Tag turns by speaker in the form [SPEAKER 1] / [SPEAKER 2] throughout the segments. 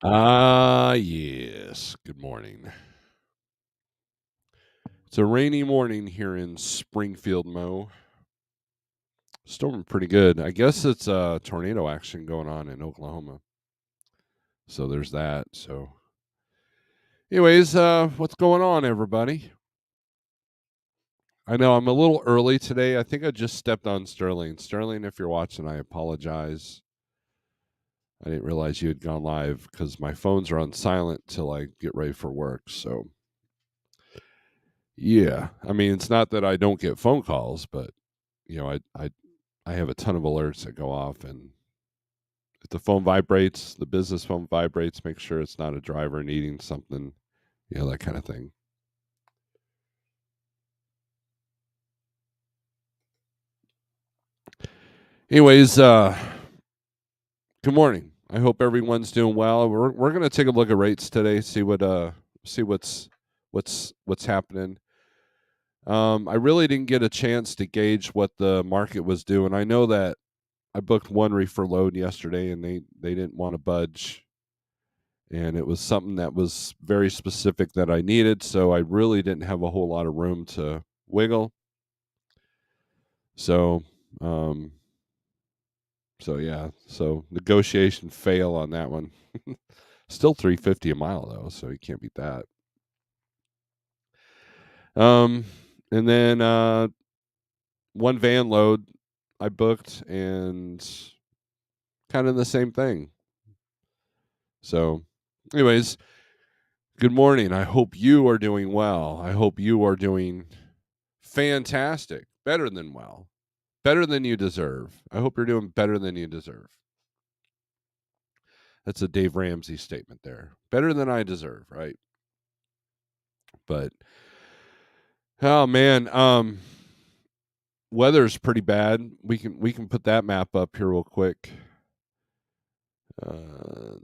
[SPEAKER 1] Yes. Good morning. It's a rainy morning here in Springfield, Mo. Storming pretty good. I guess it's tornado action going on in Oklahoma. So there's that. So, anyways, what's going on, everybody? I know I'm a little early today. I think I just stepped on Sterling. Sterling, if you're watching, I apologize. I didn't realize you had gone live because my phones are on silent till I get ready for work. So, yeah. I mean, it's not that I don't get phone calls, but I have a ton of alerts that go off, and if the phone vibrates, the business phone vibrates, make sure it's not a driver needing something, that kind of thing. Anyways, good morning. I hope everyone's doing well. We're gonna take a look at rates today, see what's happening. I really didn't get a chance to gauge what the market was doing. I know that I booked one reefer load yesterday, and they didn't want to budge, and it was something that was very specific that I needed, so I really didn't have a whole lot of room to wiggle. So, um, so negotiation fail on that one. Still 350 a mile though, so you can't beat that. Um, and then one van load I booked, and kind of the same thing. So, anyways, good morning. I hope you are doing well. I hope you are doing fantastic, better than well, better than you deserve. I hope you're doing better than you deserve. That's a Dave Ramsey statement there. Better than I deserve, right? But oh man, weather's pretty bad. We can put that map up here real quick. Uh,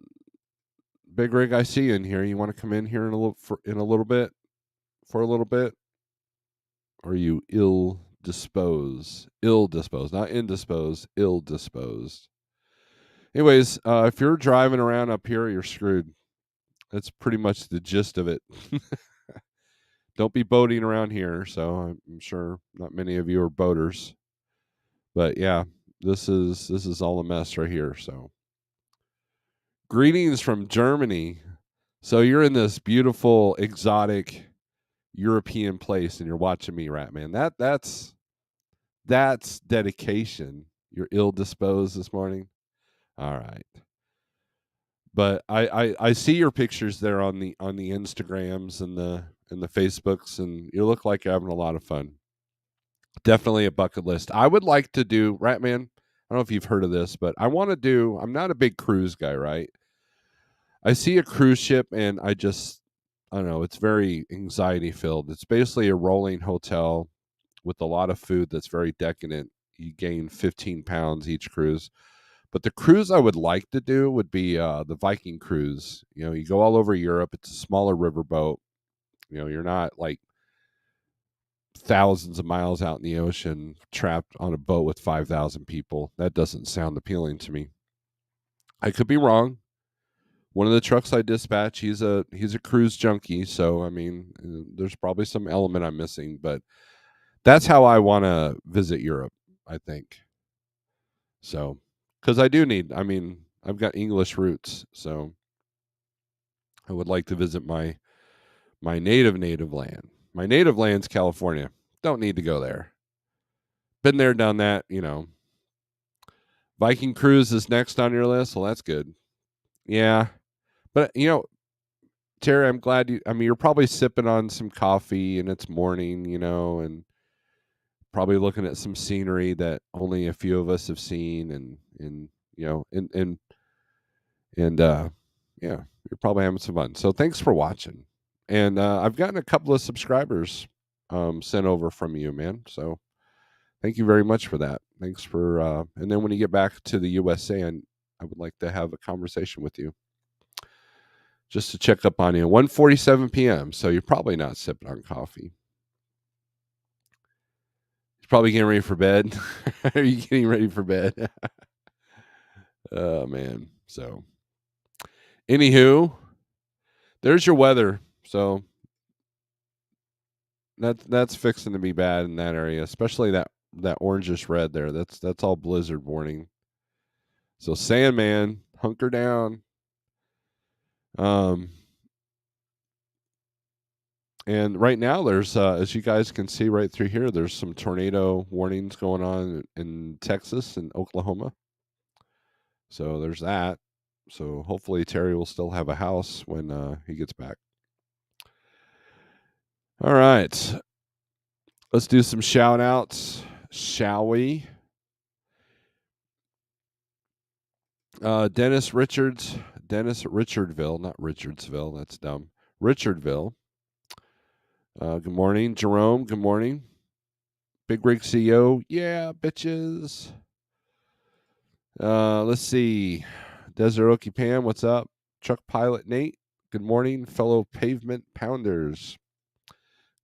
[SPEAKER 1] Big Rig, I see you in here. You want to come in here in a little bit for a little bit? Or are you ill disposed? Ill disposed, not indisposed. Ill disposed. Anyways, if you're driving around up here, you're screwed. That's pretty much the gist of it. Don't be boating around here. So I'm sure not many of you are boaters, but yeah, this is all a mess right here. So greetings from Germany. So you're in this beautiful, exotic European place, and you're watching me, Rat Man. That's dedication. You're ill disposed this morning. All right. But I see your pictures there on the Instagrams and the Facebooks, and you look like you're having a lot of fun. Definitely a bucket list. I would like to do, Ratman. I don't know if you've heard of this, but I want to do. I'm not a big cruise guy, right? I see a cruise ship, and I don't know. It's very anxiety filled. It's basically a rolling hotel with a lot of food that's very decadent. You gain 15 pounds each cruise. But the cruise I would like to do would be the Viking cruise. You go all over Europe. It's a smaller riverboat. You're not like thousands of miles out in the ocean trapped on a boat with 5,000 people. That doesn't sound appealing to me. I could be wrong. One of the trucks I dispatch, he's a cruise junkie, so I mean, there's probably some element I'm missing, but that's how I want to visit Europe, I think. So, cuz I mean, I've got English roots, so I would like to visit my native land. My native land's California. Don't need to go there. Been there, done that. Viking cruise is next on your list. Well, that's good. Yeah, but Terry, I'm glad you. I mean, you're probably sipping on some coffee and it's morning, and probably looking at some scenery that only a few of us have seen, and you know, and yeah, you're probably having some fun. So thanks for watching, and I've gotten a couple of subscribers sent over from you, man. So thank you very much for that. Thanks for, and then when you get back to the USA, I would like to have a conversation with you just to check up on you. 1:47 p.m. So you're probably not sipping on coffee. You're probably getting ready for bed. Are you getting ready for bed? Oh man. So, Anywho, there's your weather. So that's fixing to be bad in that area, especially that orangish red there. That's all blizzard warning. So Sandman, hunker down. Um, and right now there's as you guys can see right through here, there's some tornado warnings going on in Texas and Oklahoma. So there's that. So hopefully Terry will still have a house when he gets back. All right. Let's do some shout outs, shall we? Dennis Richardville, not Richardsville. That's dumb. Richardville. Good morning, Jerome. Good morning, Big Rig CEO. Yeah, bitches. Let's see. Desert Okie Pam, what's up? Truck Pilot Nate. Good morning, fellow pavement pounders.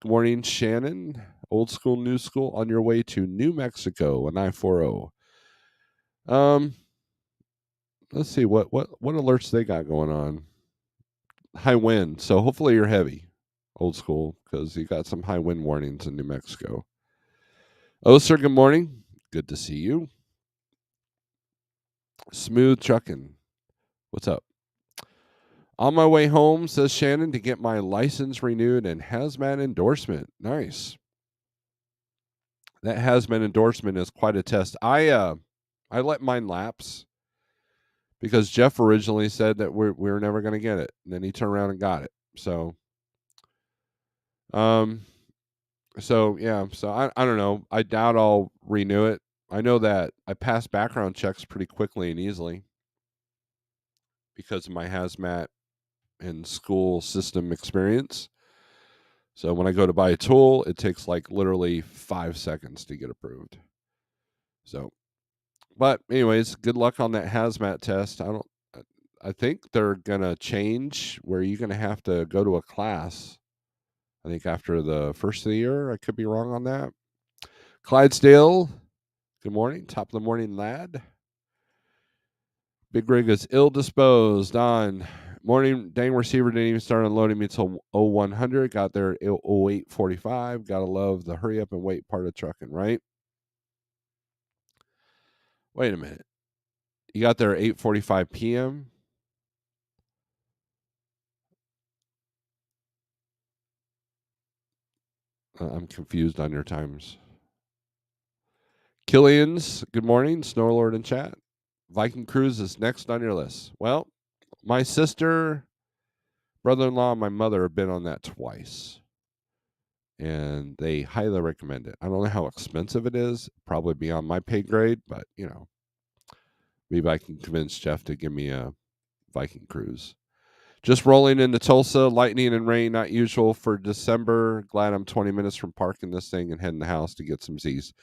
[SPEAKER 1] Good morning, Shannon. Old school, new school, on your way to New Mexico, an I-40. Let's see what alerts they got going on. High wind, so hopefully you're heavy, old school, because you got some high wind warnings in New Mexico. Oh, sir, good morning. Good to see you. Smooth trucking. What's up? On my way home, says Shannon, to get my license renewed and hazmat endorsement. Nice. That hazmat endorsement is quite a test. I let mine lapse because Jeff originally said that we were never going to get it, and then he turned around and got it. So I don't know. I doubt I'll renew it. I know that I pass background checks pretty quickly and easily because of my hazmat and school system experience. So when I go to buy a tool, it takes like literally 5 seconds to get approved. So, but anyways, good luck on that hazmat test. I think they're gonna change where you're gonna have to go to a class. I think after the first of the year. I could be wrong on that. Clydesdale, good morning. Top of the morning, lad. Big Rig is ill disposed on. Morning, dang receiver didn't even start unloading me until 0100. Got there at 0845. Gotta love the hurry up and wait part of trucking, right? Wait a minute. You got there at 8:45 p.m. I'm confused on your times. Killian's, good morning. Snorelord in chat. Viking Cruise is next on your list. Well, my sister, brother-in-law, and my mother have been on that twice, and they highly recommend it. I don't know how expensive it is, probably beyond my pay grade, but maybe I can convince Jeff to give me a Viking Cruise. Just rolling into Tulsa, lightning and rain, not usual for December. Glad I'm 20 minutes from parking this thing and heading to the house to get some Z's.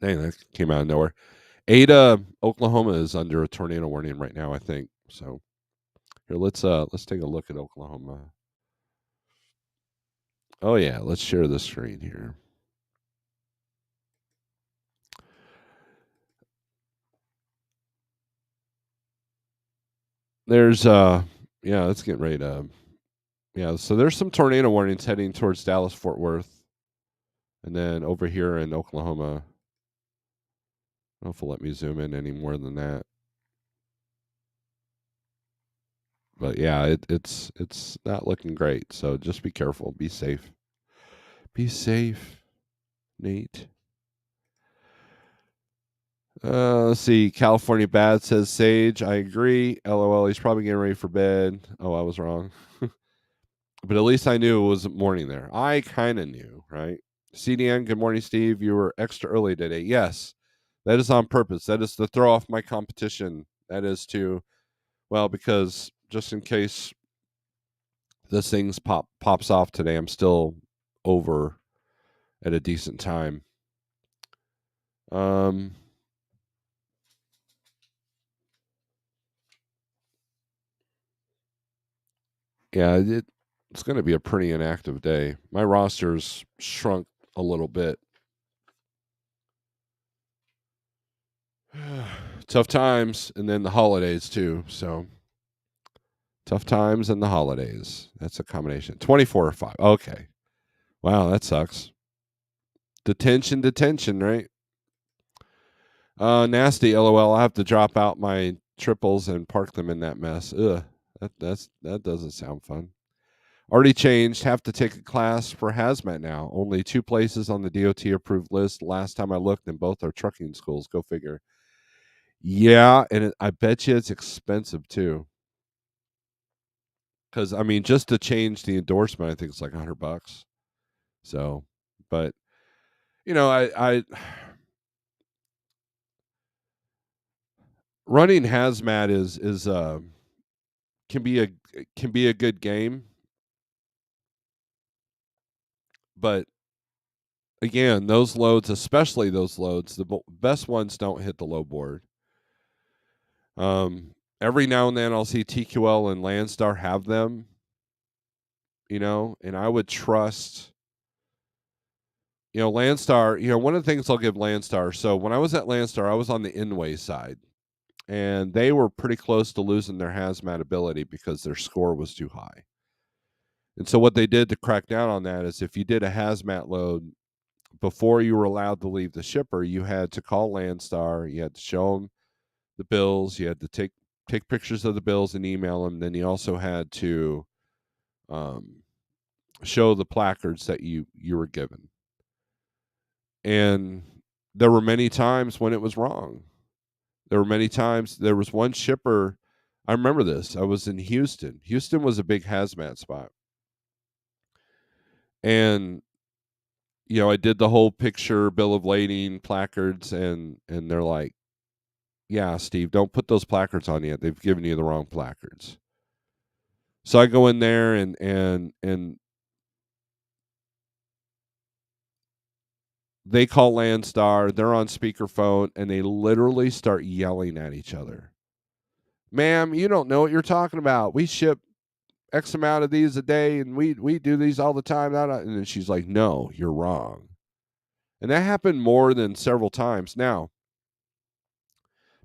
[SPEAKER 1] Dang, that came out of nowhere. Ada, Oklahoma is under a tornado warning right now, I think. So here, let's take a look at Oklahoma. Oh yeah, let's share the screen here. There's it's getting ready to so there's some tornado warnings heading towards Dallas, Fort Worth, and then over here in Oklahoma. I don't know if it'll let me zoom in any more than that. But yeah, it's not looking great. So just be careful. Be safe. Be safe, Nate. Let's see. California Bad says Sage. I agree. LOL. He's probably getting ready for bed. Oh, I was wrong. But at least I knew it was morning there. I kind of knew, right? CDN, good morning, Steve. You were extra early today. Yes, that is on purpose. That is to throw off my competition. That is because just in case this thing's pops off today, I'm still over at a decent time. Yeah, it's going to be a pretty inactive day. My roster's shrunk a little bit. Tough times, and then the holidays too. So tough times and the holidays. That's a combination. 24 or 5. Okay. Wow, that sucks. Detention, right? Nasty. LOL. I have to drop out my triples and park them in that mess. Ugh. That doesn't sound fun. Already changed. Have to take a class for hazmat now. Only 2 places on the DOT approved list. Last time I looked, and both are trucking schools. Go figure. Yeah, and I bet you it's expensive too. Because I mean, just to change the endorsement, I think it's like $100. So, but I running hazmat is can be a can be a good game, but again, those loads, especially those loads, the best ones don't hit the low board. Every now and then I'll see TQL and Landstar have them, and I would trust, Landstar. One of the things I'll give Landstar. So when I was at Landstar, I was on the Inway side, and they were pretty close to losing their hazmat ability because their score was too high. And so what they did to crack down on that is if you did a hazmat load before you were allowed to leave the shipper, you had to call Landstar, you had to show them the bills, you had to take pictures of the bills and email them. Then you also had to show the placards that you were given. And there were many times when it was wrong. There were many times. There was one shipper. I remember this. I was in Houston. Houston was a big hazmat spot. And I did the whole picture, bill of lading, placards, and they're like, "Yeah, Steve, don't put those placards on yet. They've given you the wrong placards." So I go in there and they call Landstar. They're on speakerphone, and they literally start yelling at each other. "Ma'am, you don't know what you're talking about. We ship X amount of these a day, and we do these all the time." And then she's like, "No, you're wrong." And that happened more than several times. Now,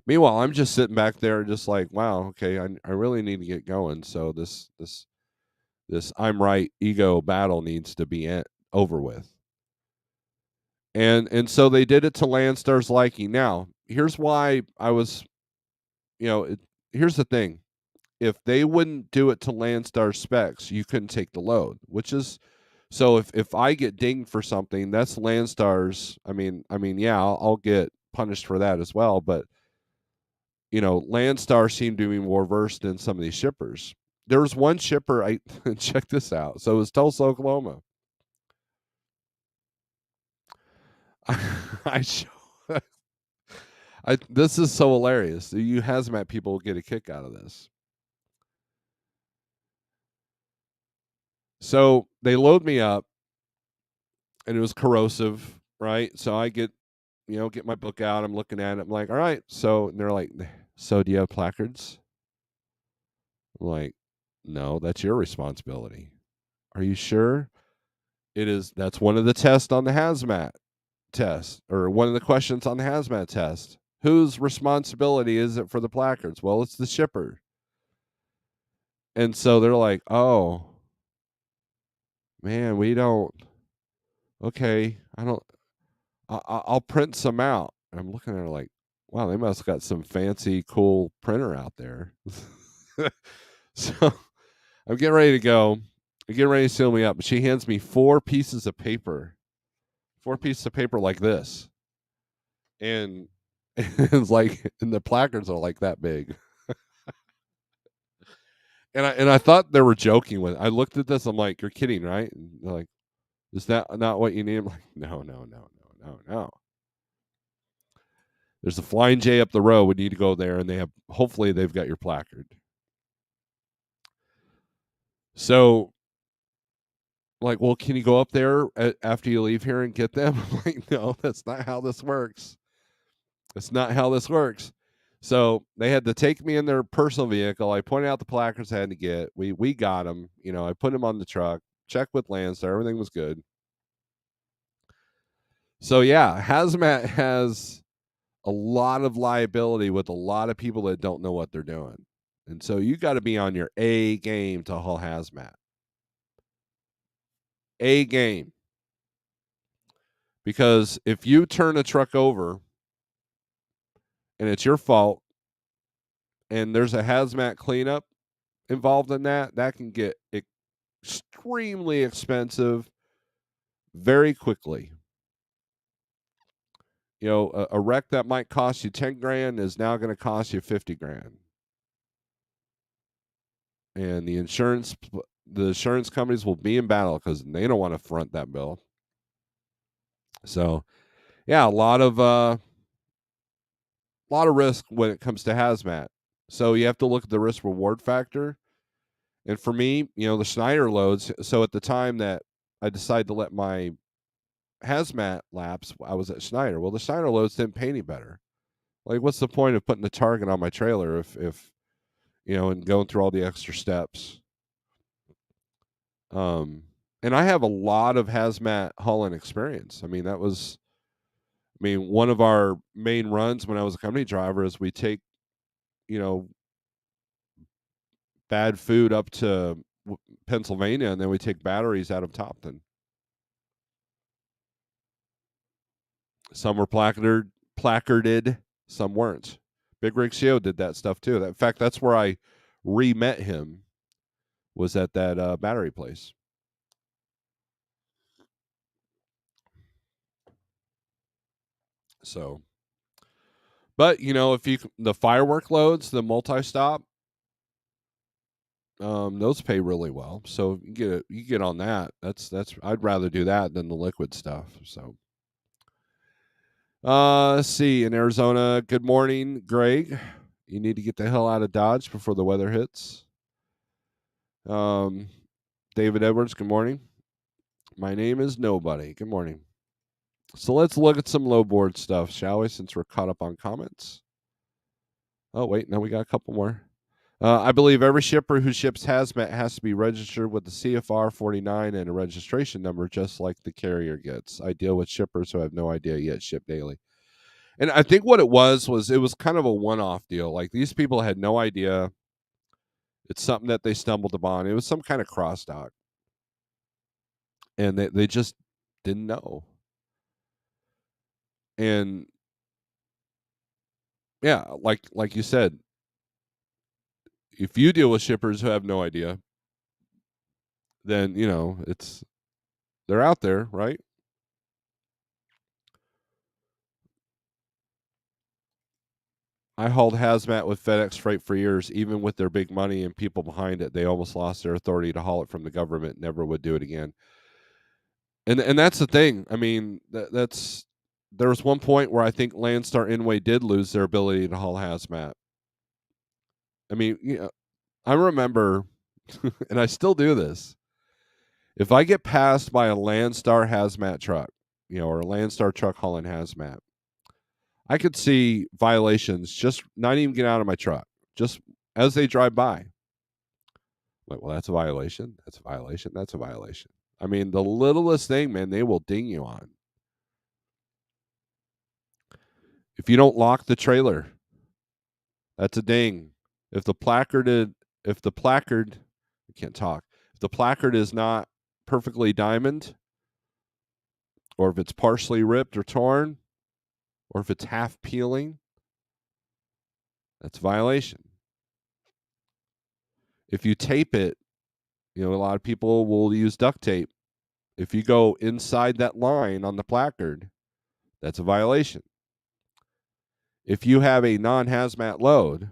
[SPEAKER 1] meanwhile, I'm just sitting back there, just like, wow, okay, I really need to get going. So this I'm right ego battle needs to be over with. And so they did it to Landstar's liking. Now, here's why I was, here's the thing. If they wouldn't do it to Landstar specs, you couldn't take the load, which is so if I get dinged for something, that's Landstar's. Yeah, I'll get punished for that as well. But Landstar seemed to be more versed than some of these shippers. There was one shipper. I check this out. So it was Tulsa, Oklahoma. I show. This is so hilarious. You hazmat people get a kick out of this. So they load me up, and it was corrosive, right? So I get my book out. I'm looking at it. I'm like, all right. So and they're like, so do you have placards? I'm like, no, that's your responsibility. Are you sure? It is. That's one of the tests on the hazmat test, or one of the questions on the hazmat test. Whose responsibility is it for the placards? Well, it's the shipper. And so they're like, oh, man, we don't. Okay, I don't. I'll print some out. I'm looking at her like, wow, they must have got some fancy, cool printer out there. So I'm getting ready to go. I'm getting ready to seal me up. But she hands me 4 pieces of paper, 4 pieces of paper like this. And it's like, and the placards are like that big. And I thought they were joking with it. I looked at this. I'm like, you're kidding, right? And they're like, is that not what you need? I'm like, no. There's a Flying J up the road. We need to go there, and hopefully they've got your placard. So, like, well, can you go up there after you leave here and get them? I'm like, no, that's not how this works. That's not how this works. So they had to take me in their personal vehicle. I pointed out the placards I had to get. We got them. I put them on the truck. Checked with Landstar. Everything was good. So yeah, hazmat has a lot of liability with a lot of people that don't know what they're doing. And so you got to be on your A game to haul hazmat. A game. Because if you turn a truck over and it's your fault and there's a hazmat cleanup involved in that, that can get extremely expensive very quickly. You know, a wreck that might cost you 10 grand is now going to cost you 50 grand. And the insurance companies will be in battle because they don't want to front that bill. So, yeah, a lot of risk when it comes to hazmat. So you have to look at the risk reward factor. And for me, you know, the Schneider loads. So at the time that I decided to let my hazmat lapse, I was at Schneider. Well, the Schneider loads didn't pay any better. Like, what's the point of putting a target on my trailer if you know, and going through all the extra steps? And I have a lot of hazmat hauling experience. I mean, one of our main runs when I was a company driver is we take, you know, bad food up to Pennsylvania, and then we take batteries out of Topton. Some were placarded, some weren't. Big Rig CO did that stuff too. In fact, that's where I re-met him, was at that battery place. So, but you know, if the firework loads, the multi-stop, those pay really well. So you get on that. That's I'd rather do that than the liquid stuff. So, let's see. In Arizona, good morning, Greg. You need to get the hell out of Dodge before the weather hits. David Edwards, good morning. My name is Nobody. Good morning. So let's look at some low board stuff, shall we, since we're caught up on comments. Oh, wait, no, we got a couple more. I believe every shipper who ships hazmat has to be registered with the CFR 49 and a registration number, just like the carrier gets. I deal with shippers who have no idea yet ship daily. And I think what it was it was kind of a one-off deal. Like, these people had no idea. It's something that they stumbled upon. It was some kind of crossdock. And they just didn't know. And yeah, like you said, if you deal with shippers who have no idea, then you know they're out there, right? I hauled hazmat with FedEx Freight for years, even with their big money and people behind it. They almost lost their authority to haul it from the government. Never would do it again. And that's the thing. I mean, that's there was one point where I think Landstar Inway did lose their ability to haul hazmat. I mean, you know, I remember, and I still do this. If I get passed by a Landstar hazmat truck, you know, or a Landstar truck hauling hazmat, I could see violations just not even get out of my truck, just as they drive by. Like, well, that's a violation. That's a violation. That's a violation. I mean, the littlest thing, man, they will ding you on. If you don't lock the trailer, that's a ding. If the placard, I can't talk. If the placard is not perfectly diamond, or if it's partially ripped or torn, or if it's half peeling, that's a violation. If you tape it, you know, a lot of people will use duct tape. If you go inside that line on the placard, that's a violation. If you have a non-hazmat load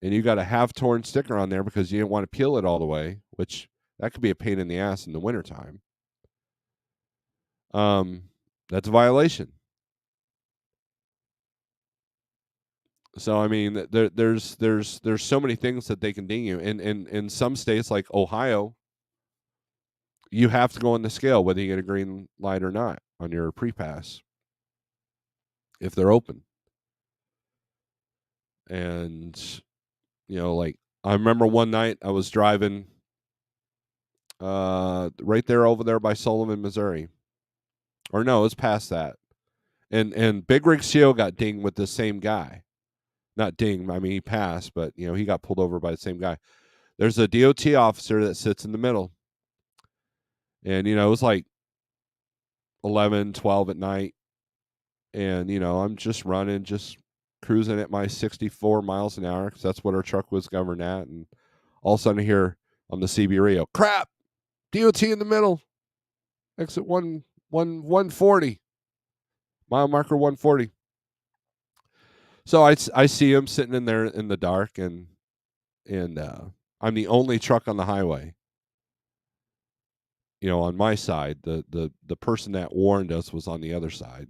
[SPEAKER 1] and you got a half-torn sticker on there because you didn't want to peel it all the way, which that could be a pain in the ass in the wintertime, that's a violation. So I mean, there's so many things that they can ding you. In some states like Ohio, you have to go on the scale whether you get a green light or not on your pre-pass if they're open. And you know, like, I remember one night I was driving right there over there by Sullivan, Missouri. Or no, it was past that. And Big Rig CO got dinged with the same guy. Not dinged, I mean he passed, but he got pulled over by the same guy. There's a DOT officer that sits in the middle. And it was like 11, 12 at night. And I'm just running, just cruising at my 64 miles an hour, because that's what our truck was governed at. And all of a sudden I hear on the CB radio, crap, DOT in the middle, exit 140, mile marker 140. So I see him sitting in there in the dark, and I'm the only truck on the highway. On my side, the person that warned us was on the other side.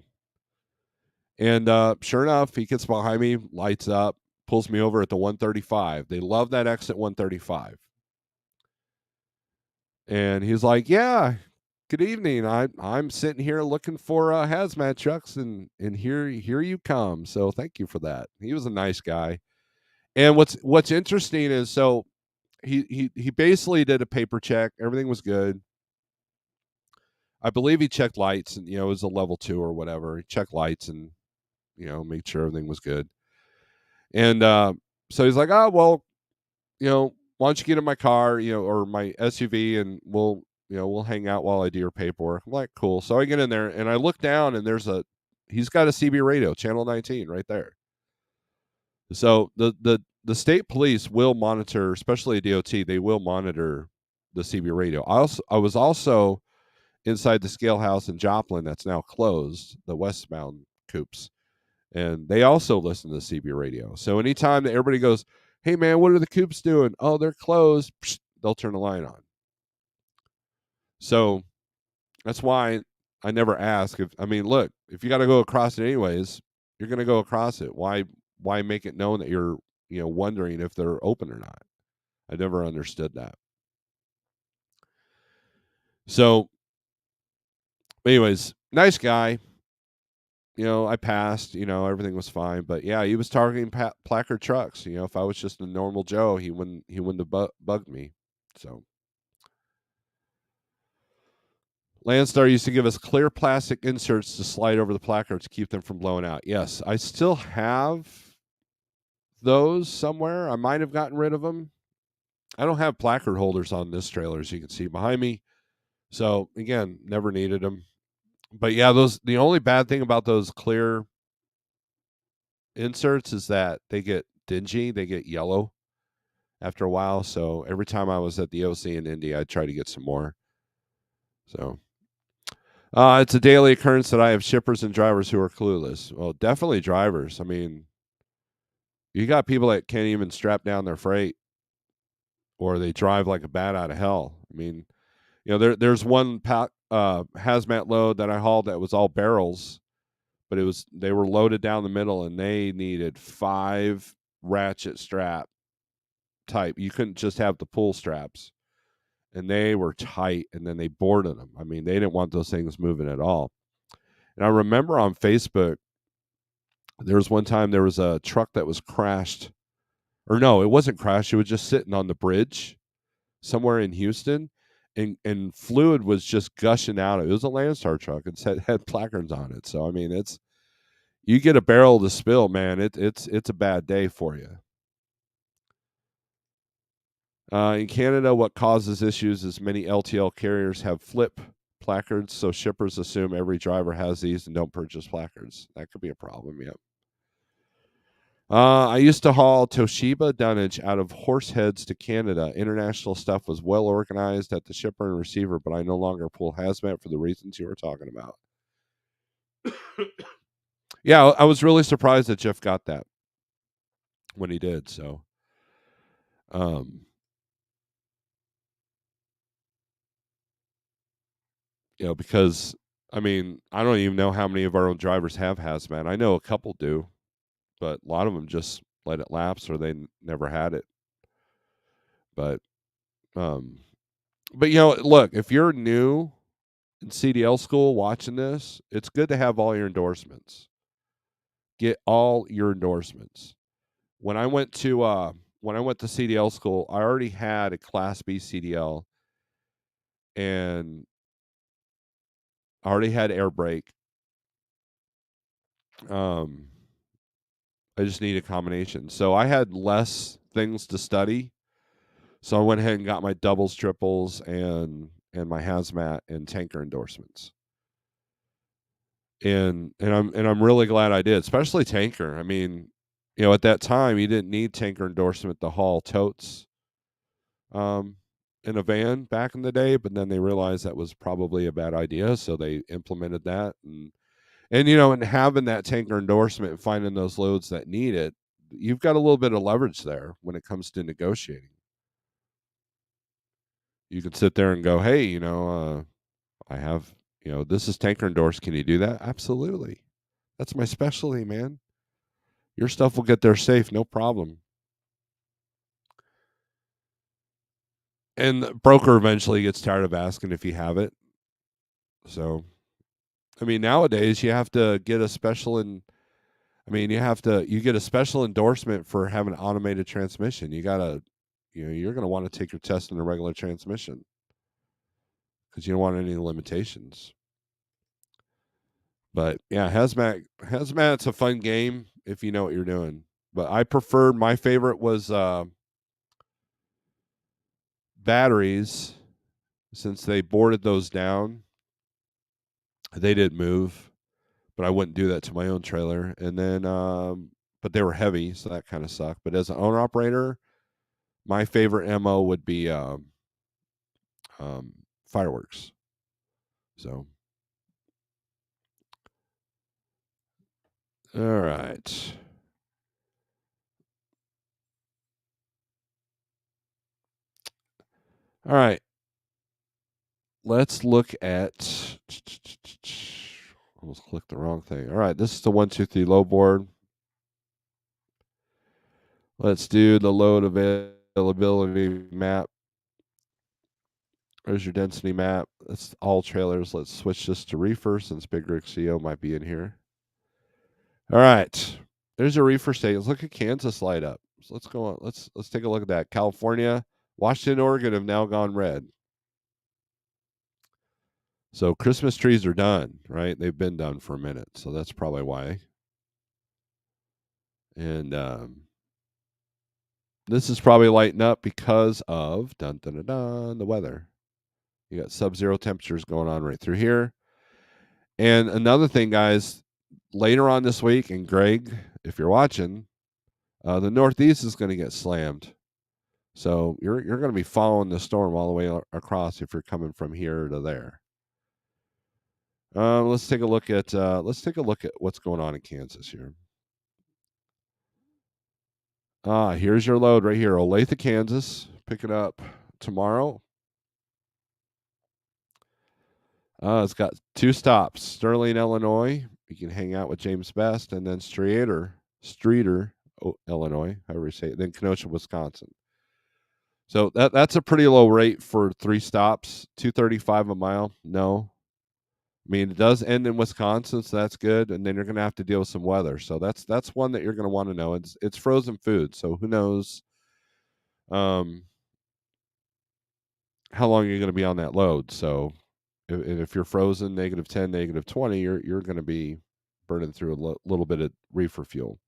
[SPEAKER 1] And sure enough, he gets behind me, lights up, pulls me over at the 135. They love that exit 135. And he's like, "Yeah, good evening. I'm sitting here looking for hazmat trucks, and here you come. So thank you for that." He was a nice guy. And what's interesting is, so he basically did a paper check. Everything was good. I believe he checked lights, and it was a level 2 or whatever. He checked lights and made sure everything was good. And so he's like, "Oh well, why don't you get in my car, or my SUV, and we'll hang out while I do your paperwork." I'm like, "Cool." So I get in there and I look down, and he's got a CB radio, channel 19, right there. So the state police will monitor, especially DOT. They will monitor the CB radio. I was also inside the scale house in Joplin that's now closed, the westbound coops, and they also listen to the CB radio. So anytime that everybody goes, "Hey man, what are the coops doing?" "Oh, they're closed," psh, they'll turn the line on. So that's why I never ask. Look, if you got to go across it anyways, you're going to go across it. Why make it known that you're wondering if they're open or not? I never understood that. So, anyways, nice guy. I passed. Everything was fine. But yeah, he was targeting placard trucks. If I was just a normal Joe, he wouldn't have bugged me. So Landstar used to give us clear plastic inserts to slide over the placards to keep them from blowing out. Yes, I still have those somewhere. I might have gotten rid of them. I don't have placard holders on this trailer, as you can see behind me. So again, never needed them. But yeah, the only bad thing about those clear inserts is that they get dingy, they get yellow after a while. So every time I was at the OC in Indy, I'd try to get some more. So it's a daily occurrence that I have shippers and drivers who are clueless. Well, definitely drivers. You got people that can't even strap down their freight, or they drive like a bat out of hell. There's one hazmat load that I hauled that was all barrels, but they were loaded down the middle, and they needed 5 ratchet strap type. You couldn't just have the pull straps, and they were tight, and then they boarded them. They didn't want those things moving at all. And I remember on Facebook, there was one time there was a truck that was crashed, or no, it wasn't crashed. It was just sitting on the bridge somewhere in Houston, and fluid was just gushing out. It was a Landstar truck. It had placards on it. So it's, you get a barrel to spill, man. It's a bad day for you. In Canada, what causes issues is many LTL carriers have flip placards, so shippers assume every driver has these and don't purchase placards. That could be a problem. Yep. I used to haul Toshiba dunnage out of Horseheads to Canada. International stuff was well organized at the shipper and receiver, but I no longer pull hazmat for the reasons you were talking about. Yeah, I was really surprised that Jeff got that when he did. So, because I don't even know how many of our own drivers have hazmat. I know a couple do, but a lot of them just let it lapse, or they never had it. But, look, if you're new in CDL school watching this, it's good to have all your endorsements. Get all your endorsements. When I went to CDL school, I already had a Class B CDL, and I already had air brake. Um, I just need a combination. So I had less things to study, so I went ahead and got my doubles, triples, and my hazmat and tanker endorsements. And I'm really glad I did, especially tanker. I mean, at that time you didn't need tanker endorsement to haul totes um, in a van back in the day, but then they realized that was probably a bad idea, so they implemented that. And having that tanker endorsement and finding those loads that need it, you've got a little bit of leverage there when it comes to negotiating. You can sit there and go, hey, I have, this is tanker endorsed. Can you do that? Absolutely. That's my specialty, man. Your stuff will get there safe, no problem. And the broker eventually gets tired of asking if you have it. So, I mean, nowadays you have to get a special you get a special endorsement for having an automated transmission. You're going to want to take your test in a regular transmission because you don't want any limitations. But yeah, hazmat's a fun game if you know what you're doing. But my favorite was batteries, since they boarded those down. They didn't move, but I wouldn't do that to my own trailer. And then but they were heavy, so that kind of sucked. But as an owner operator, my favorite MO would be fireworks. So, all right. All right. Let's look at. Almost clicked the wrong thing. All right. This is the 123 low board. Let's do the load availability map. There's your density map. That's all trailers. Let's switch this to reefer since Big Rick CO might be in here. All right. There's your reefer state. Let's look at Kansas light up. So let's go on. Let's take a look at that. California, Washington, Oregon have now gone red. So Christmas trees are done, right? They've been done for a minute. So that's probably why. And this is probably lighting up because of the weather. You got sub-zero temperatures going on right through here. And another thing, guys, later on this week, and Greg, if you're watching, the Northeast is going to get slammed. So you're going to be following the storm all the way across if you're coming from here to there. Let's take a look at what's going on in Kansas here. Here's your load right here, Olathe, Kansas. Pick it up tomorrow. It's got 2 stops: Sterling, Illinois. You can hang out with James Best, and then Streeter, Illinois, however you say it. Then Kenosha, Wisconsin. So that's a pretty low rate for 3 stops. $2.35 a mile. No, I mean, it does end in Wisconsin, so that's good. And then you're going to have to deal with some weather. So that's one that you're going to want to know. It's frozen food, so who knows how long you're going to be on that load. So if you're frozen -10, -20, you're going to be burning through a little bit of reefer fuel.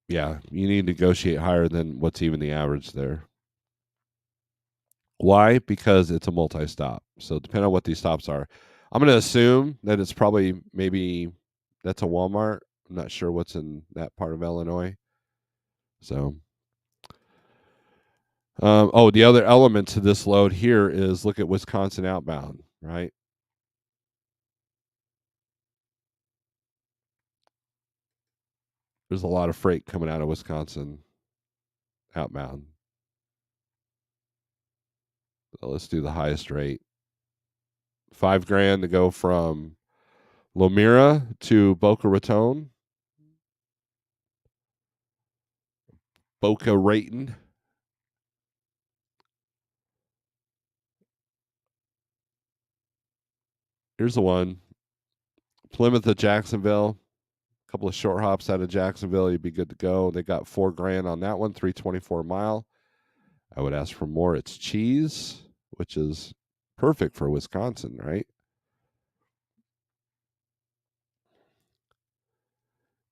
[SPEAKER 1] Yeah, you need to negotiate higher than what's even the average there. Why? Because it's a multi-stop. So depending on what these stops are, I'm going to assume that it's probably maybe that's a Walmart. I'm not sure what's in that part of Illinois. So, the other element to this load here is look at Wisconsin outbound, right? There's a lot of freight coming out of Wisconsin outbound. So let's do the highest rate. $5,000 to go from Lomira to Boca Raton. Boca Raton. Here's the one. Plymouth to Jacksonville. A couple of short hops out of Jacksonville, you'd be good to go. They got $4,000 on that one, 324 a mile. I would ask for more. It's cheese. which is perfect for Wisconsin, right?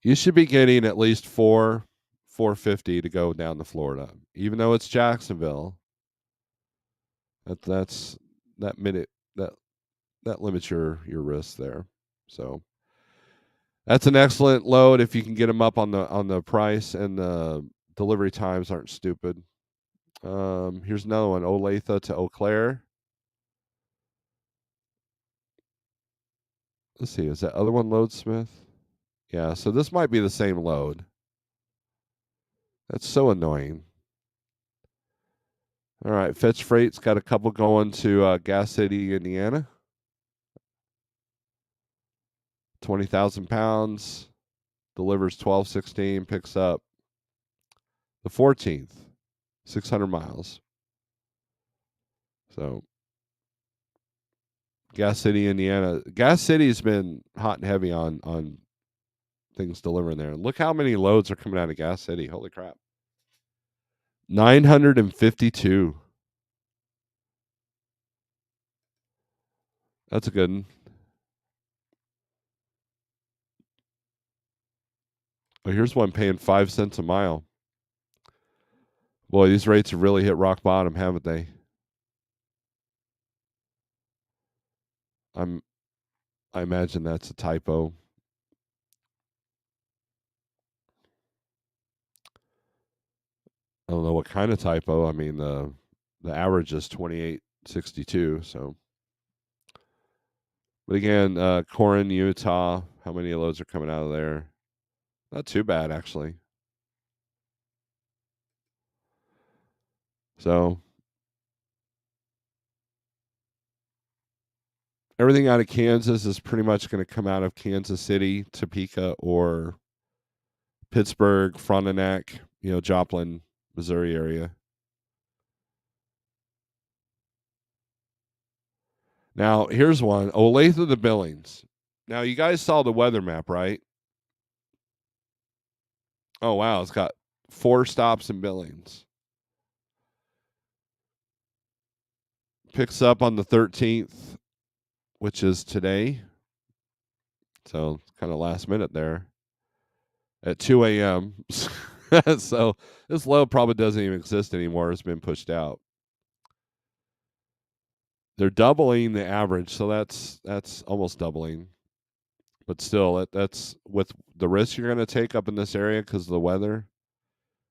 [SPEAKER 1] You should be getting at least 450 to go down to Florida, even though it's Jacksonville. That's that minute that that limits your risk there. So that's an excellent load if you can get them up on the price, and the delivery times aren't stupid. Here's another one: Olathe to Eau Claire. Let's see, is that other one Loadsmith? Yeah, so this might be the same load. That's so annoying. All right, Fetch Freight's got a couple going to Gas City, Indiana. 20,000 pounds, delivers 12/16, picks up the 14th, 600 miles. So, Gas City, Indiana. Gas City's been hot and heavy on things delivering there. Look how many loads are coming out of Gas City. Holy crap. 952. That's a good one. Oh, here's one paying 5 cents a mile. Boy, these rates have really hit rock bottom, haven't they? I imagine that's a typo. I don't know what kind of typo. I mean, the average is 28.62. So, but again, Corin, Utah. How many loads are coming out of there? Not too bad, actually. So everything out of Kansas is pretty much going to come out of Kansas City, Topeka, or Pittsburgh, Frontenac, Joplin, Missouri area. Now, here's one: Olathe to Billings. Now, you guys saw the weather map, right? Oh, wow. It's got 4 stops in Billings. Picks up on the 13th, which is today. So, kind of last minute there at 2 a.m. So, this load probably doesn't even exist anymore. It's been pushed out. They're doubling the average, so that's almost doubling. But still, that's with the risk you're going to take up in this area because of the weather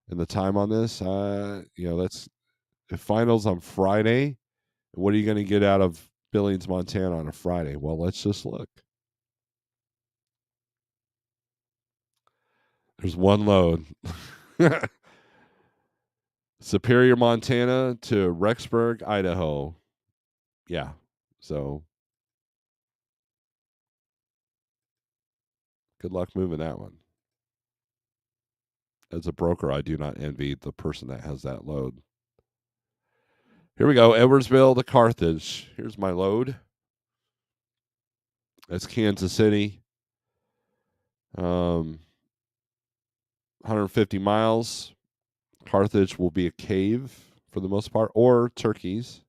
[SPEAKER 1] and the time on this. That's the finals on Friday. What are you going to get out of Billings, Montana on a Friday? Well, let's just look. There's one load. Superior, Montana to Rexburg, Idaho. Yeah. So good luck moving that one. As a broker, I do not envy the person that has that load. Here we go. Edwardsville to Carthage. Here's my load. That's Kansas City. 150 miles. Carthage will be a cave for the most part, or turkeys.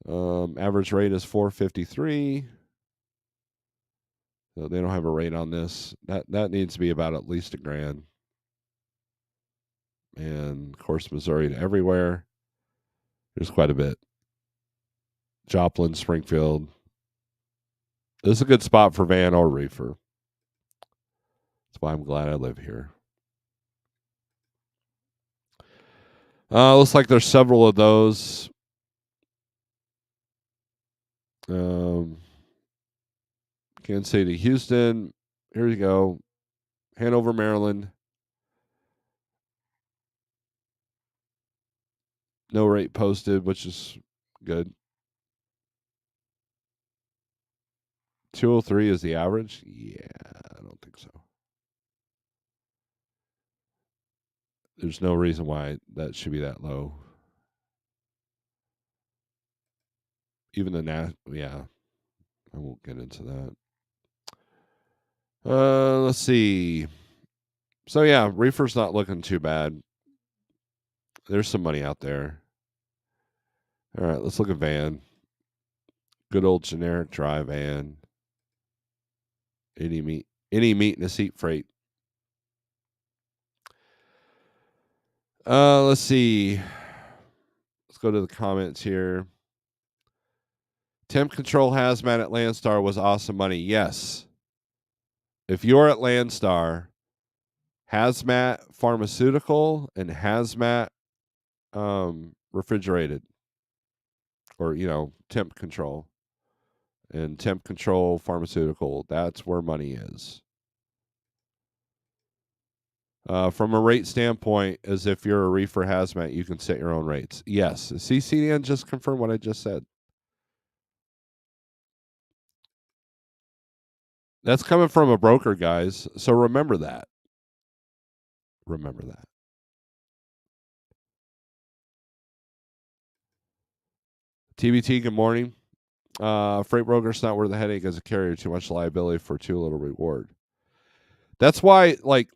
[SPEAKER 1] Average rate is 453. So they don't have a rate on this. That needs to be about at least $1,000. And of course, Missouri to everywhere. There's quite a bit. Joplin, Springfield. This is a good spot for van or reefer. That's why I'm glad I live here. Looks like there's several of those. Kansas City, Houston. Here you go. Hanover, Maryland. No rate posted, which is good. 203 is the average? Yeah, I don't think so. There's no reason why that should be that low. Even the yeah, I won't get into that. Let's see. So yeah, reefer's not looking too bad. There's some money out there. All right, let's look at van. Good old generic dry van. Any meat in a seat freight. Let's see. Let's go to the comments here. Temp Control Hazmat at Landstar was awesome money. Yes. If you're at Landstar, Hazmat Pharmaceutical and Hazmat refrigerated, or temp control and temp control pharmaceutical, that's where money is. From a rate standpoint, as if you're a reefer hazmat, you can set your own rates. Yes. CCDN just confirmed what I just said. That's coming from a broker, guys. So remember that. Remember that. TBT, good morning. Freight broker's not worth the headache as a carrier. Too much liability for too little reward. That's why, like,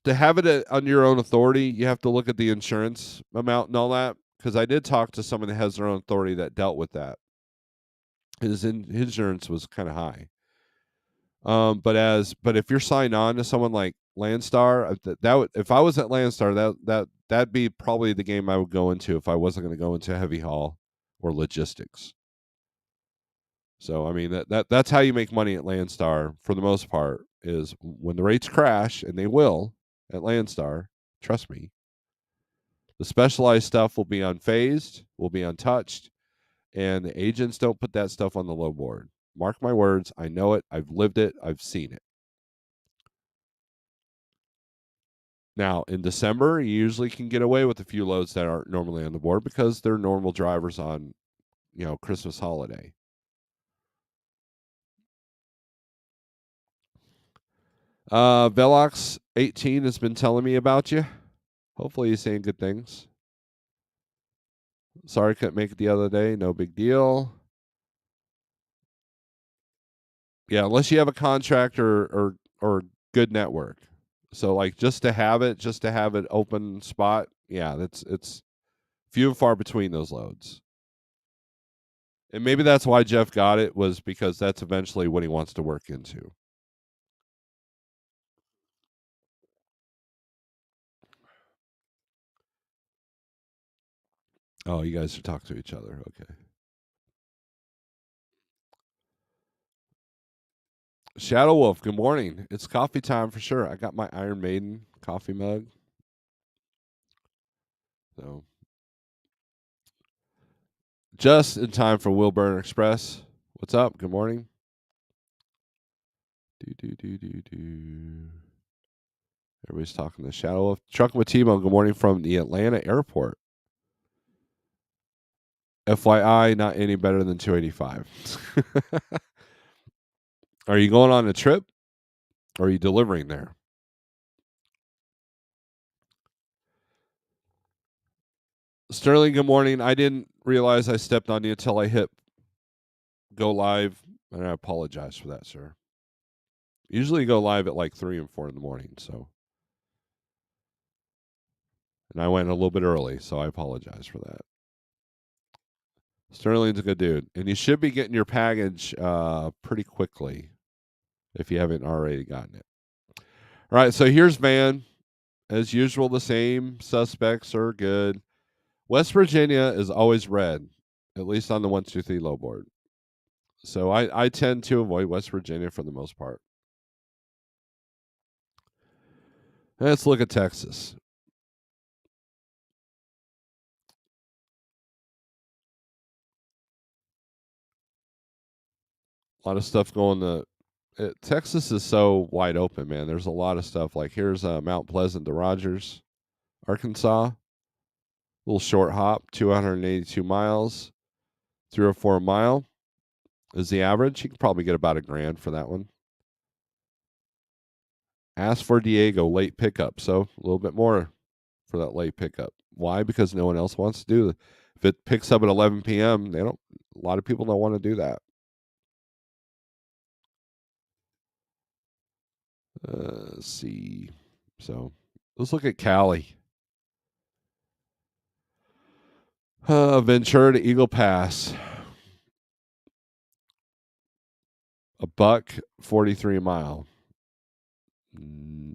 [SPEAKER 1] to have it on your own authority, you have to look at the insurance amount and all that. Because I did talk to someone that has their own authority that dealt with that. His insurance was kind of high. But if you're signed on to someone like Landstar, that would, if I was at Landstar, that'd be probably the game I would go into if I wasn't going to go into heavy haul or logistics. So I mean that's how you make money at Landstar for the most part, is when the rates crash, and they will at Landstar. Trust me. The specialized stuff will be unfazed, will be untouched, and the agents don't put that stuff on the low board. Mark my words, I know it, I've lived it, I've seen it. Now, in December, you usually can get away with a few loads that aren't normally on the board because they're normal drivers on, Christmas holiday. Velox 18 has been telling me about you. Hopefully he's saying good things. Sorry couldn't make it the other day. No big deal. Yeah, unless you have a contract or good network. So like just to have it open spot, yeah, it's few and far between those loads. And maybe that's why Jeff got it, was because that's eventually what he wants to work into. Oh, you guys are talking to each other. Okay. Shadow Wolf, good morning. It's coffee time for sure. I got my Iron Maiden coffee mug. So just in time for Wilburn Express. What's up? Good morning. Do. Everybody's talking to Shadow Wolf. Truck with T-Bone, good morning from the Atlanta airport. FYI, not any better than 285. Are you going on a trip? Or are you delivering there? Sterling, good morning. I didn't realize I stepped on you until I hit go live, and I apologize for that, sir. Usually go live at like 3 and 4 in the morning, so. And I went a little bit early, so I apologize for that. Sterling's a good dude. And you should be getting your package pretty quickly if you haven't already gotten it. All right, so here's Van. As usual, the same suspects are good. West Virginia is always red, at least on the 123 low board. So I tend to avoid West Virginia for the most part. Let's look at Texas. A lot of stuff going to Texas is so wide open, man. There's a lot of stuff. Like here's Mount Pleasant to Rogers, Arkansas. Little short hop, 282 miles, 304 a mile is the average. You can probably get about $1,000 for that one. Ask for Diego late pickup, so a little bit more for that late pickup. Why? Because no one else wants to do it. If it picks up at 11 p.m., they don't. A lot of people don't want to do that. Let's see. So let's look at Cali. Ventura to Eagle Pass. $1.43 a mile.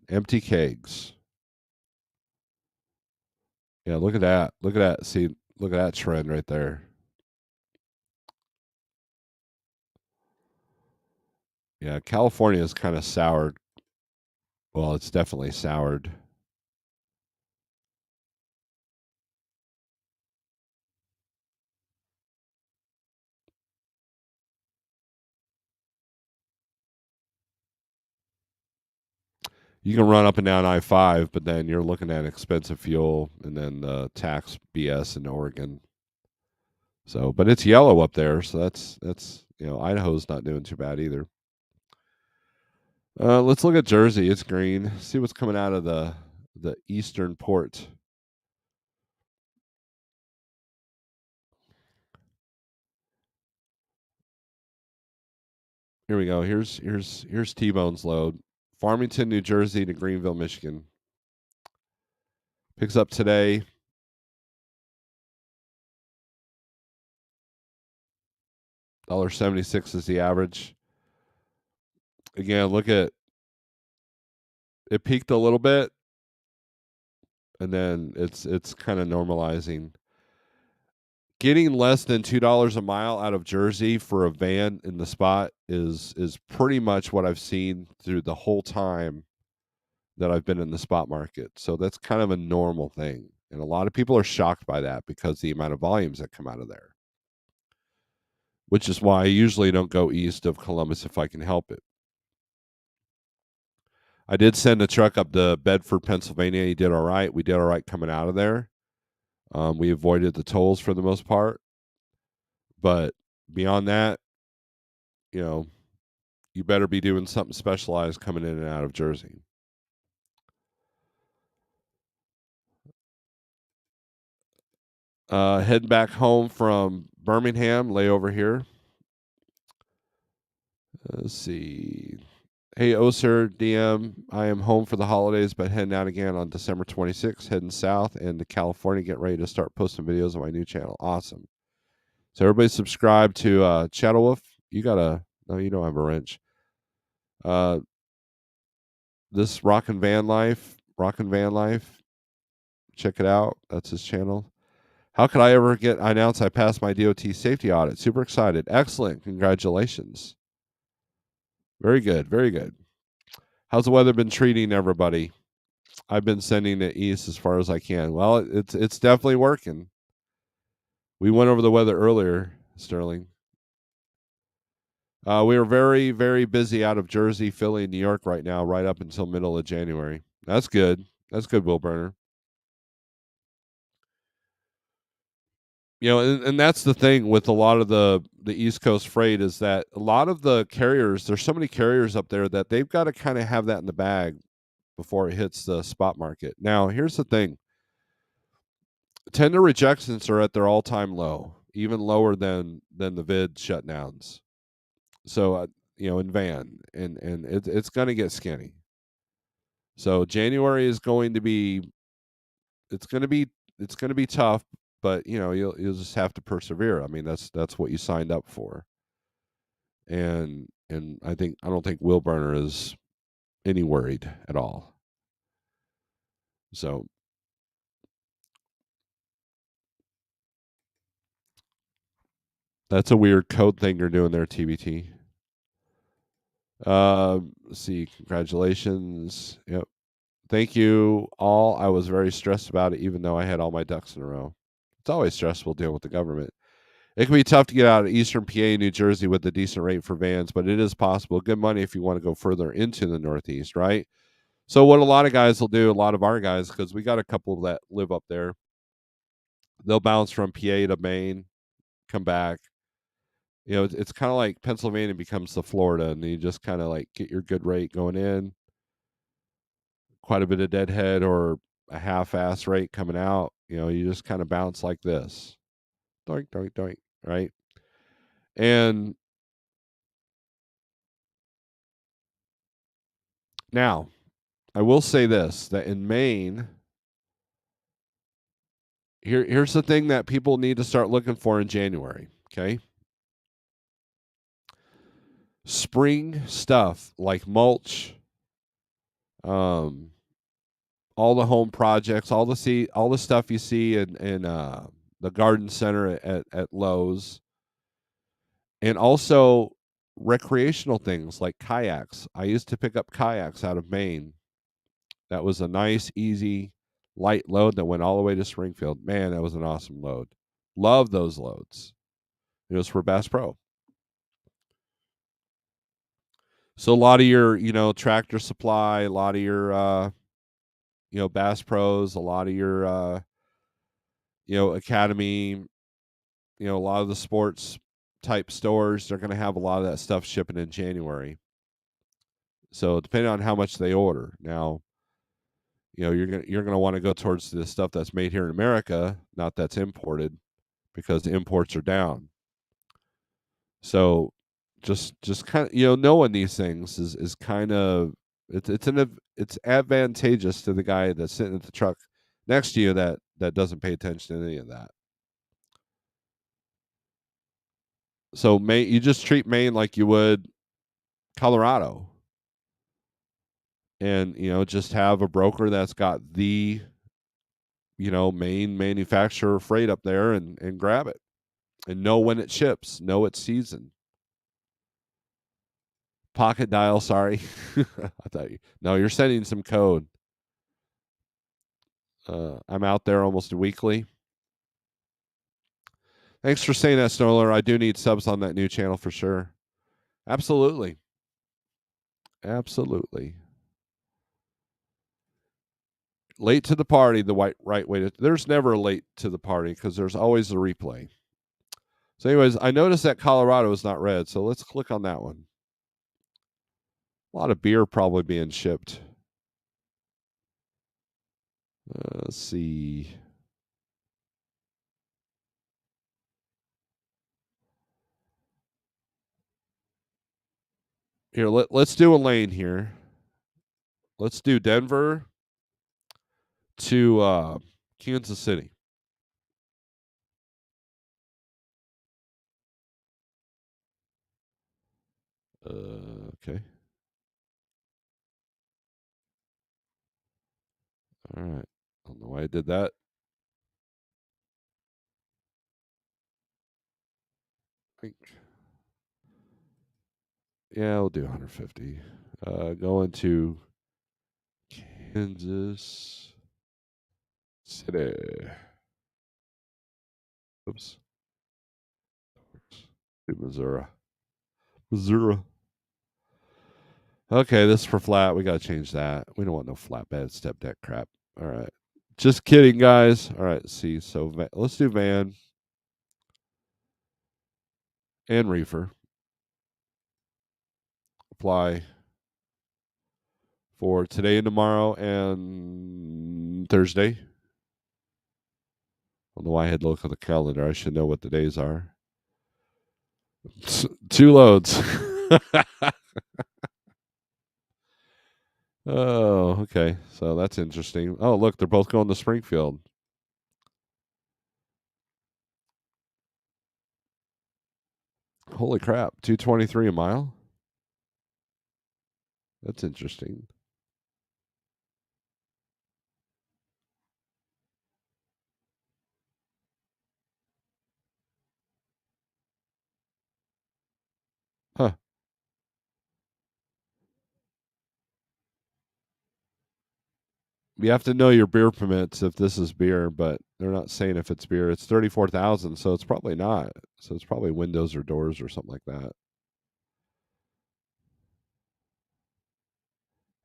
[SPEAKER 1] Empty kegs. Yeah, look at that. Look at that. See, look at that trend right there. Yeah, California is kind of soured. Well, it's definitely soured. You can run up and down I-5, but then you're looking at expensive fuel and then the tax BS in Oregon. So, but it's yellow up there, so that's Idaho's not doing too bad either. Let's look at Jersey. It's green. See what's coming out of the eastern port. Here we go. Here's T-Bone's load. Farmington, New Jersey to Greenville, Michigan. Picks up today. $1.76 is the average. Again, look at it peaked a little bit and then it's kind of normalizing. Getting less than $2 a mile out of Jersey for a van in the spot is pretty much what I've seen through the whole time that I've been in the spot market. So that's kind of a normal thing. And a lot of people are shocked by that because the amount of volumes that come out of there. Which is why I usually don't go east of Columbus if I can help it. I did send a truck up to Bedford, Pennsylvania. He did all right. We did all right coming out of there. We avoided the tolls for the most part. But beyond that, you know, you better be doing something specialized coming in and out of Jersey. Heading back home from Birmingham, lay over here. Let's see. Hey, Oser DM. I am home for the holidays, but heading out again on December 26th, heading south and to California. Get ready to start posting videos on my new channel. Awesome. So everybody subscribe to Chattelwolf. You gotta. No, you don't have a wrench. This Rockin' Van Life. Check it out. That's his channel. How could I ever get announce I passed my DOT safety audit? Super excited. Excellent. Congratulations. Very good. Very good. How's the weather been treating everybody? I've been sending it east as far as I can. Well, it's definitely working. We went over the weather earlier, Sterling. We are very, very busy out of Jersey, Philly, and New York right now, right up until middle of January. That's good. That's good, Will Burner. And that's the thing with a lot of the East Coast freight is that a lot of the carriers, there's so many carriers up there that they've got to kind of have that in the bag before it hits the spot market. Now, here's the thing. Tender rejections are at their all-time low, even lower than the vid shutdowns. So, in van, and it's going to get skinny. So January is going to be, it's going to be, it's going to be tough, but you'll just have to persevere. I mean, that's what you signed up for. And I don't think Will Burner is any worried at all. So that's a weird code thing you're doing there, TBT. Let's see. Congratulations. Yep. Thank you all. I was very stressed about it, even though I had all my ducks in a row. It's always stressful dealing with the government. It can be tough to get out of Eastern PA, New Jersey with a decent rate for vans, but it is possible. Good money if you want to go further into the Northeast, right? So what a lot of guys will do, a lot of our guys, because we got a couple that live up there, they'll bounce from PA to Maine, come back. It's kind of like Pennsylvania becomes the Florida, and you just kind of like get your good rate going in, quite a bit of deadhead or a half-ass rate coming out. You just kind of bounce like this, doink, doink, doink, right? And now, I will say this: that in Maine, Here's the thing that people need to start looking for in January. Okay, spring stuff like mulch, um, all the home projects, all the stuff you see in the garden center at Lowe's, and also recreational things like kayaks. I used to pick up kayaks out of Maine. That was a nice, easy, light load that went all the way to Springfield. Man, that was an awesome load. Love those loads. It was for Bass Pro. So a lot of your, Tractor Supply, a lot of your, Bass Pros, a lot of your, Academy, a lot of the sports type stores, they're going to have a lot of that stuff shipping in January. So depending on how much they order. Now, you're gonna want to go towards the stuff that's made here in America, not that's imported, because the imports are down. So just kind of knowing these things is kind of it's advantageous to the guy that's sitting at the truck next to you that doesn't pay attention to any of that. So Maine, you just treat Maine like you would Colorado, and just have a broker that's got the main manufacturer freight up there and grab it and know when it ships, know its season. Pocket dial, sorry. I thought no, you're sending some code. I'm out there almost weekly. Thanks for saying that, Snorelord. I do need subs on that new channel for sure. Absolutely. Absolutely. Late to the party, the right way to. There's never a late to the party because there's always a replay. So, anyways, I noticed that Colorado is not red, so let's click on that one. A lot of beer probably being shipped. Let's see. Here, let's do a lane here. Let's do Denver to Kansas City. Okay. All right. I don't know why I did that. Yeah, we'll do 150. Going to Kansas City. Oops. To Missouri. Missouri. Okay, this is for flat. We got to change that. We don't want no flatbed step deck crap. All right. Just kidding, guys. All right, see. So let's do van and reefer. Apply for today and tomorrow and Thursday. I don't know why I had to look at the calendar. I should know what the days are. 2 loads. Oh, okay. So that's interesting. Oh, look, they're both going to Springfield. Holy crap. 223 a mile? That's interesting. Huh. You have to know your beer permits if this is beer, but they're not saying if it's beer. It's 34,000, so it's probably not. So it's probably windows or doors or something like that.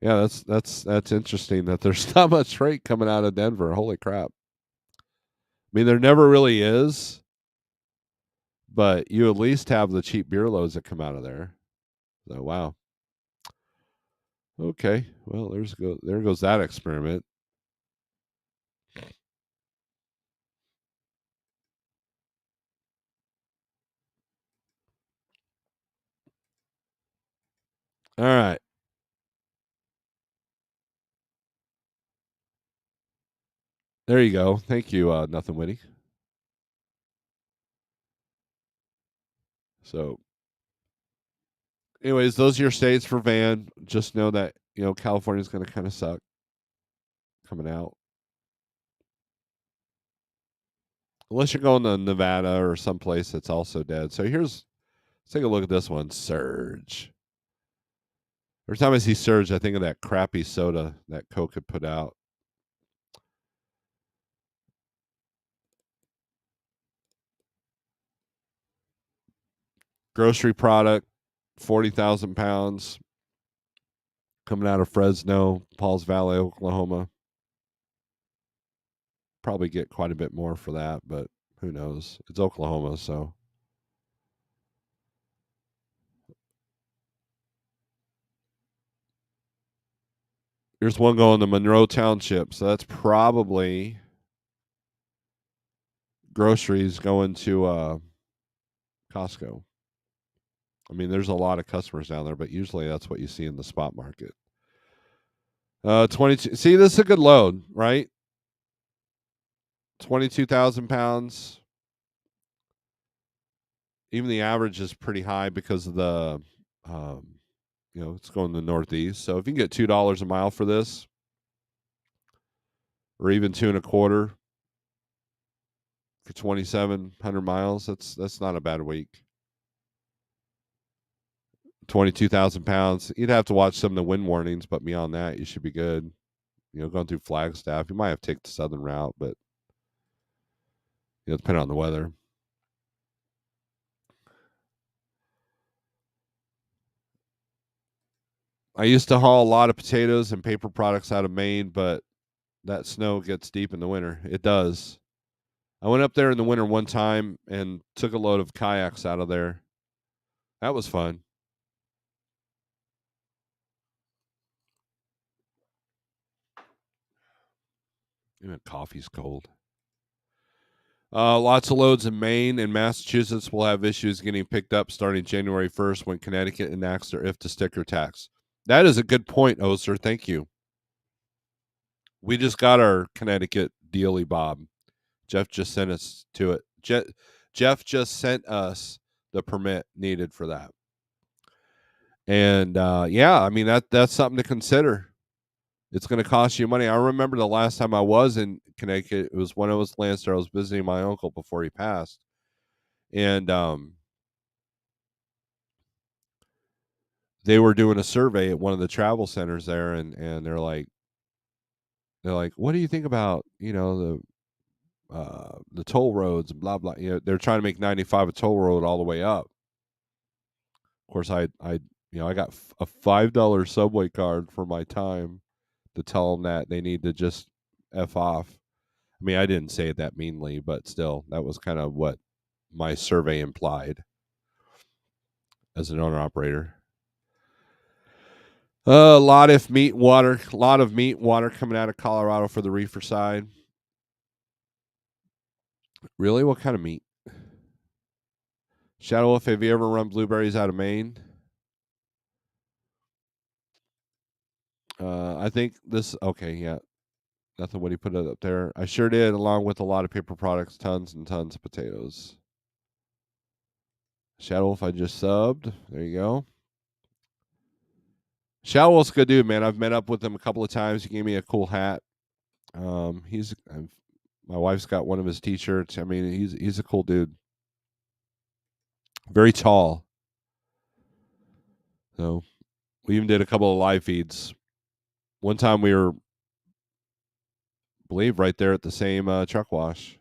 [SPEAKER 1] Yeah, that's interesting that there's not much freight coming out of Denver. Holy crap. I mean, there never really is, but you at least have the cheap beer loads that come out of there. So wow. Okay. Well, there goes that experiment. All right. There you go. Thank you, Nothing Witty. So, anyways, those are your states for van. Just know that California's going to kind of suck coming out, unless you're going to Nevada or someplace that's also dead. So let's take a look at this one, Surge. Every time I see Surge, I think of that crappy soda that Coke had put out. Grocery product, 40,000 pounds, coming out of Fresno, Pauls Valley, Oklahoma. Probably get quite a bit more for that, but who knows? It's Oklahoma, so. Here's one going to Monroe Township, so that's probably groceries going to Costco. I mean, there's a lot of customers down there, but usually that's what you see in the spot market. 22. See, this is a good load, right? 22,000 pounds. Even the average is pretty high because of the, um, it's going to the Northeast. So if you can get $2 a mile for this, or even two and a quarter for 2,700 miles, that's not a bad week. 22,000 pounds. You'd have to watch some of the wind warnings, but beyond that, you should be good. Going through Flagstaff, you might have to take the southern route, but depending on the weather. I used to haul a lot of potatoes and paper products out of Maine, but that snow gets deep in the winter. It does. I went up there in the winter one time and took a load of kayaks out of there. That was fun. Even coffee's cold. Lots of loads in Maine and Massachusetts will have issues getting picked up starting January 1st when Connecticut enacts their if to sticker tax. That is a good point, Oser. Thank you. We just got our Connecticut dealy bob. Jeff just sent us to it. Jeff just sent us the permit needed for that. And yeah, I mean that's something to consider. It's going to cost you money. I remember the last time I was in Connecticut, it was when I was Lancer. I was visiting my uncle before he passed, and they were doing a survey at one of the travel centers there, and they're like, what do you think about the toll roads and blah blah. They're trying to make 95 a toll road all the way up. Of course, I got a $5 subway card for my time to tell them that they need to just f off. I mean, I didn't say it that meanly, but still, that was kind of what my survey implied as an owner operator. A lot of meat, water coming out of Colorado for the reefer side. Really, what kind of meat? Shadow Wolf, have you ever run blueberries out of Maine? I think this. Okay, yeah, nothing. What he put it up there. I sure did, along with a lot of paper products, tons and tons of potatoes. Shadow Wolf, I just subbed. There you go. Shadow Wolf's a good dude, man. I've met up with him a couple of times. He gave me a cool hat. He's my wife's got one of his T-shirts. I mean, he's a cool dude. Very tall. So we even did a couple of live feeds. One time we were, I believe, right there at the same truck wash.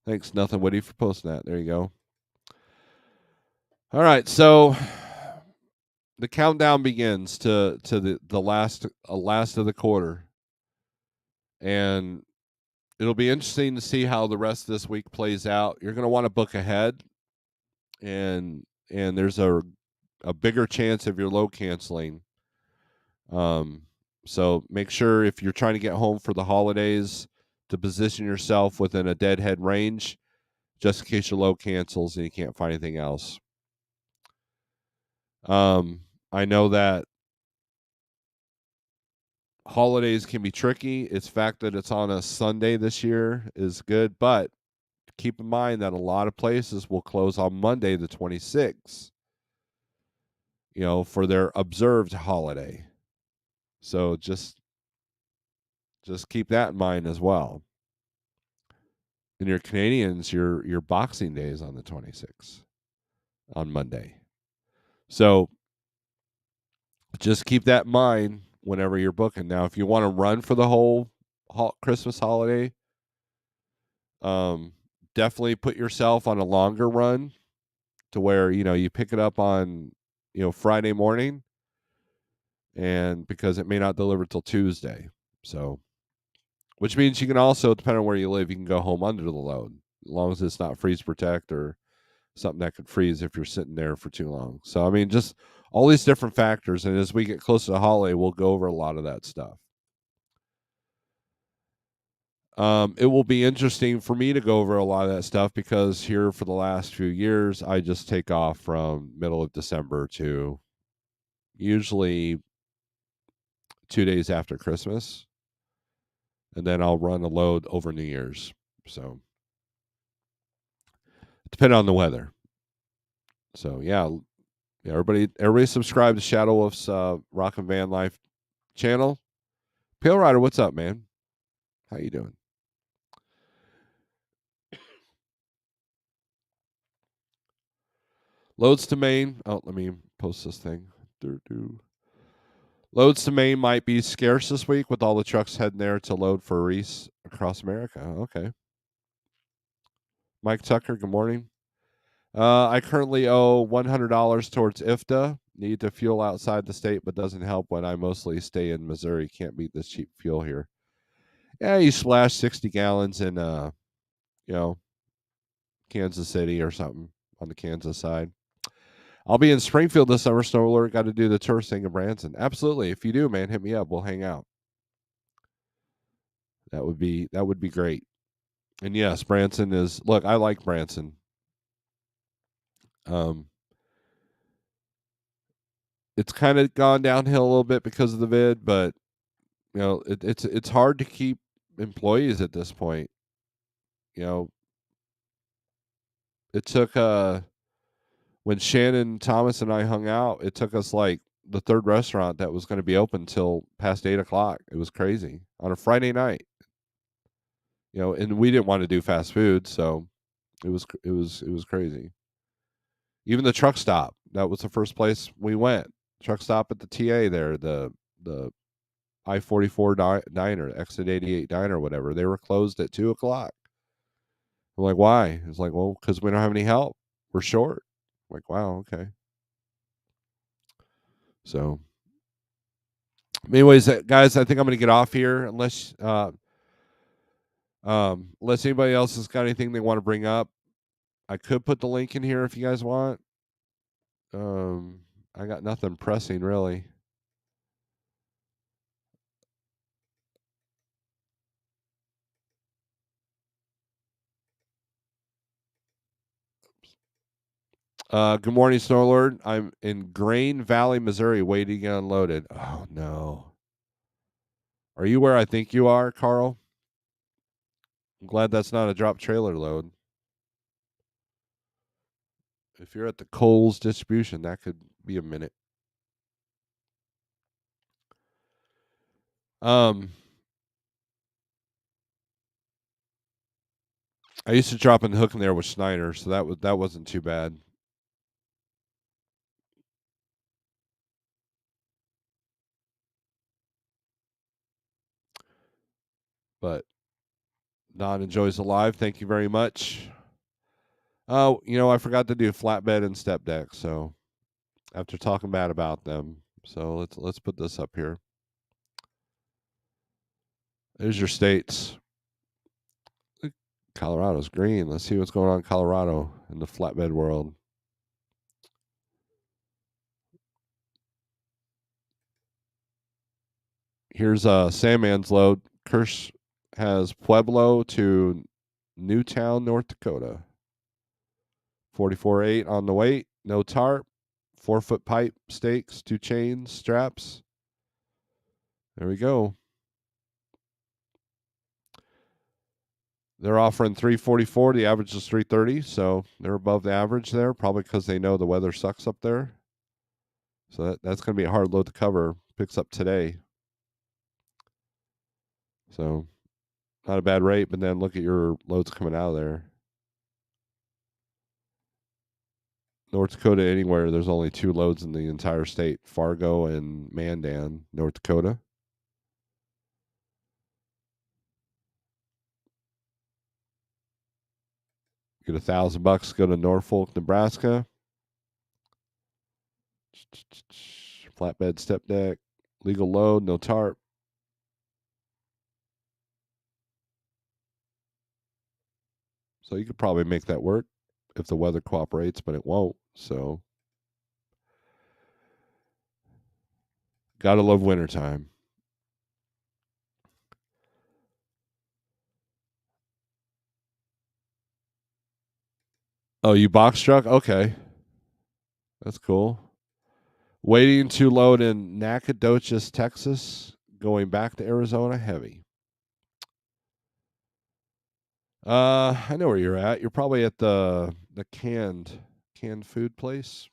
[SPEAKER 1] Thanks, Nothing Witty, for posting that. There you go. All right, so the countdown begins to the last of the quarter, and it'll be interesting to see how the rest of this week plays out. You're going to want to book ahead, and there's a bigger chance of your load canceling. So make sure if you're trying to get home for the holidays to position yourself within a deadhead range, just in case your load cancels and you can't find anything else. I know that holidays can be tricky. It's fact that it's on a Sunday this year is good, but keep in mind that a lot of places will close on Monday the 26th, for their observed holiday. So just keep that in mind as well. And your Canadians, your Boxing Day is on the 26th on Monday. So just keep that in mind whenever you're booking. Now, if you want to run for the whole Christmas holiday, definitely put yourself on a longer run to where you pick it up on Friday morning, and because it may not deliver till Tuesday. So, which means you can also, depending on where you live, you can go home under the load, as long as it's not freeze protect or something that could freeze if you're sitting there for too long. So, I mean, just all these different factors. And as we get closer to holiday, we'll go over a lot of that stuff. It will be interesting for me to go over a lot of that stuff because here for the last few years, I just take off from middle of December to usually 2 days after Christmas. And then I'll run a load over New Year's. So, depending on the weather. So, yeah, everybody subscribe to Shadow Wolf's Rock and Van Life channel. Pale Rider, what's up, man? How you doing? Loads to Maine. Oh, let me post this thing. Loads to Maine might be scarce this week with all the trucks heading there to load for Reese across America. Okay. Mike Tucker, good morning. I currently owe $100 towards IFTA. Need to fuel outside the state, but doesn't help when I mostly stay in Missouri. Can't beat this cheap fuel here. Yeah, you splash 60 gallons in, Kansas City or something on the Kansas side. I'll be in Springfield this summer. Snorelord, got to do the tour thing in Branson. Absolutely. If you do, man, hit me up. We'll hang out. That would be great. And yes, Branson is. Look, I like Branson. It's kind of gone downhill a little bit because of the vid, but it's hard to keep employees at this point. It took when Shannon Thomas and I hung out, it took us like the third restaurant that was going to be open till past 8:00. It was crazy on a Friday night. And we didn't want to do fast food, so it was crazy. Even the truck stop, that was the first place we went. Truck stop at the TA there, the I-44 diner, Exit 88 diner, whatever. They were closed at 2:00. I'm like, why? It's like, well, because we don't have any help. We're short. I'm like, wow, okay. So, anyways, guys, I think I'm going to get off here unless anybody else has got anything they want to bring up. I could put the link in here if you guys want. I got nothing pressing really. Good morning, Snorelord. I'm in Grain Valley, Missouri, waiting to get unloaded. Oh no. Are you where I think you are, Carl? I'm glad that's not a drop trailer load. If you're at the Kohl's distribution, that could be a minute. I used to drop in the hook in there with Schneider, so that wasn't too bad. But Don enjoys alive. Thank you very much. Oh, I forgot to do flatbed and step deck. So after talking bad about them, so let's put this up here. There's your states. Colorado's green. Let's see what's going on in Colorado in the flatbed world. Here's Sandman's load. Kirsch has Pueblo to Newtown, North Dakota. 44.8 on the weight. No tarp. 4-foot pipe stakes, 2 chains, straps. There we go. They're offering 344. The average is 330, so they're above the average there, probably because they know the weather sucks up there. So that's going to be a hard load to cover. Picks up today. So not a bad rate, but then look at your loads coming out of there. North Dakota anywhere, there's only 2 loads in the entire state, Fargo and Mandan, North Dakota. Get $1,000, go to Norfolk, Nebraska. Flatbed step deck, legal load, no tarp. So you could probably make that work if the weather cooperates, but it won't. So gotta love wintertime. Oh, you box truck? Okay. That's cool. Waiting to load in Nacogdoches, Texas, going back to Arizona heavy. I know where you're at. You're probably at the canned food place.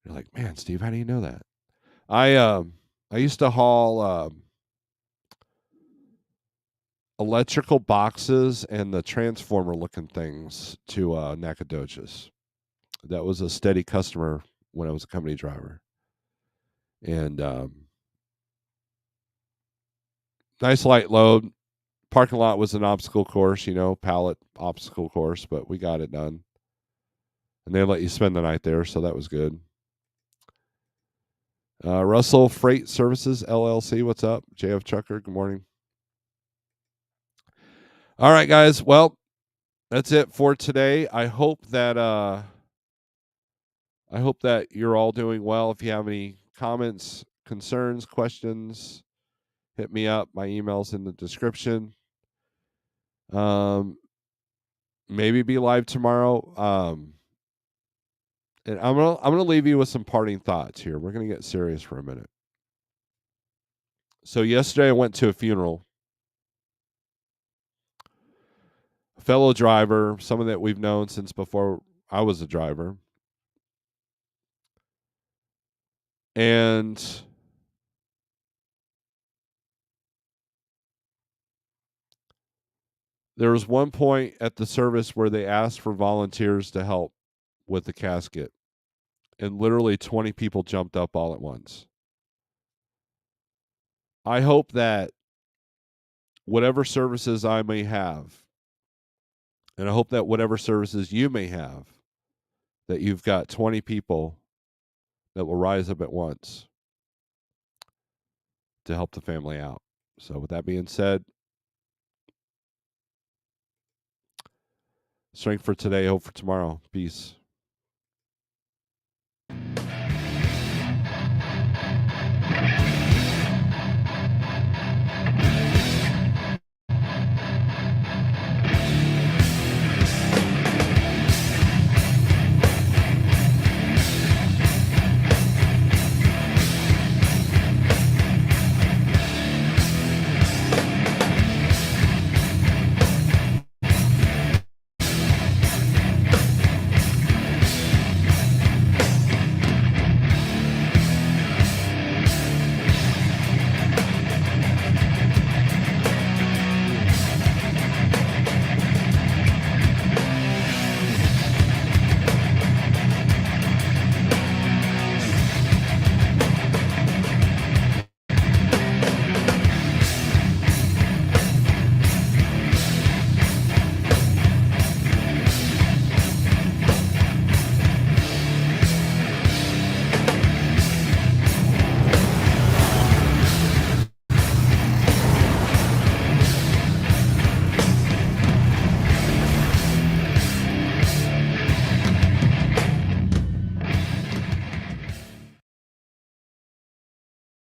[SPEAKER 1] You're like, man, Steve, how do you know that? I used to haul electrical boxes and the transformer looking things to Nacogdoches. That was a steady customer when I was a company driver. And nice light load. Parking lot was an obstacle course, pallet obstacle course, but we got it done. And they let you spend the night there, so that was good. Russell Freight Services LLC, what's up? JF Trucker, good morning. All right, guys. Well, that's it for today. I hope that you're all doing well. If you have any comments, concerns, questions, hit me up. My email's in the description. Maybe be live tomorrow. And I'm gonna leave you with some parting thoughts here. We're gonna get serious for a minute. So yesterday I went to a funeral. A fellow driver, someone that we've known since before I was a driver. And there was one point at the service where they asked for volunteers to help with the casket. And literally 20 people jumped up all at once. I hope that whatever services I may have, and I hope that whatever services you may have, that you've got 20 people that will rise up at once to help the family out. So, with that being said, strength for today, hope for tomorrow. Peace.